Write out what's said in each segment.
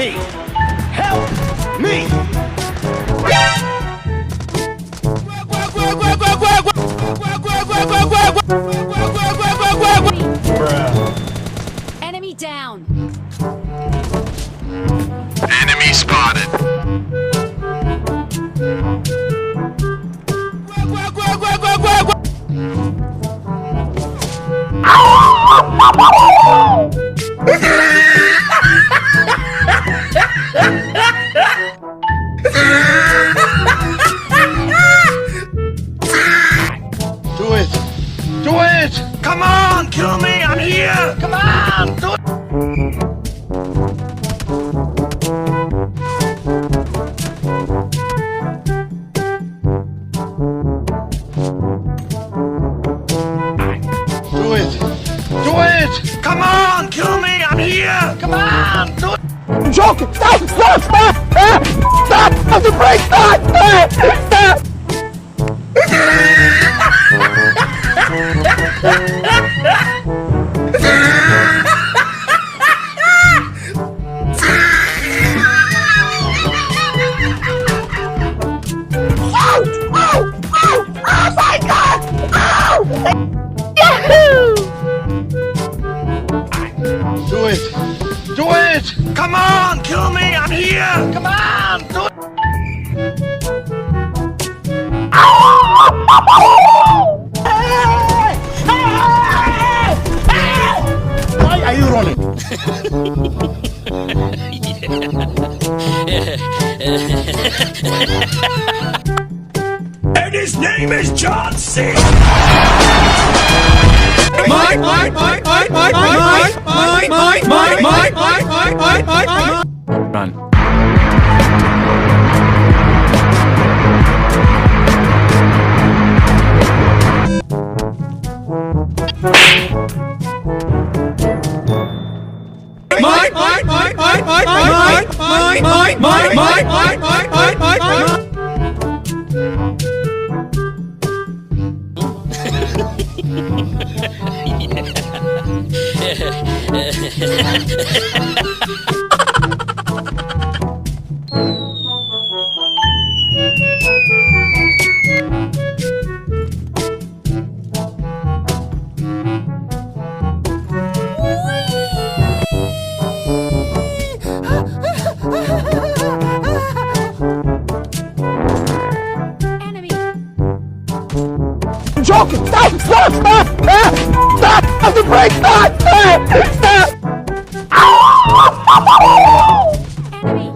me! Help me! Enemy down. Enemy spotted. Do it! Do it! Come on! Kill me! I'm here! Come on! Do it! Do it! Do it! Come on! Kill me! I'm here! Come on! Do it! I'm joking! Stop! Stop! Stop! Stop! Stop the brake! Stop! Stop! Do it! Do it! Come on! Kill me! I'm here! Come on! Do it! Why are you running? And his name is John C. Run. Joking! Stop! Stop! Stop! Stop! Stop the brake! Stop! Stop! Stop! Enemy.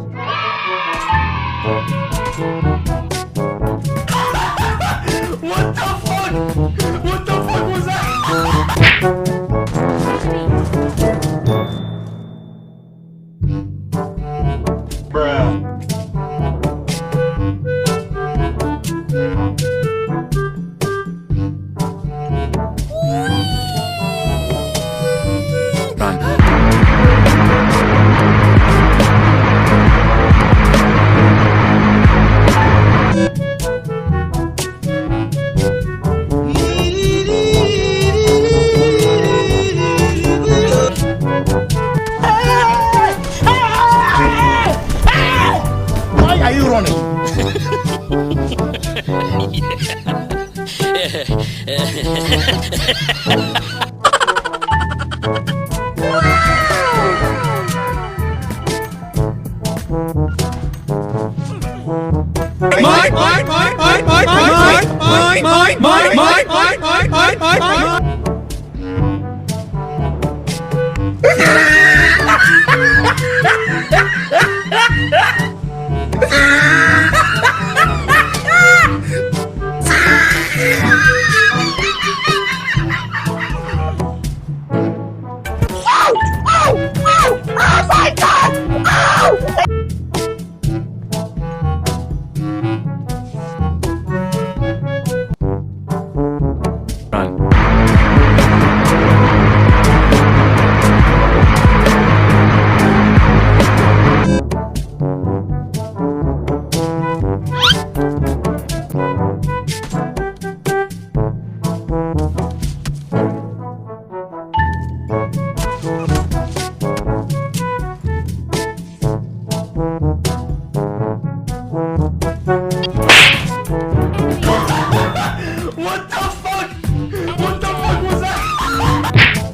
What the fuck? What the fuck was that? Bruh. Why are you running? Stop!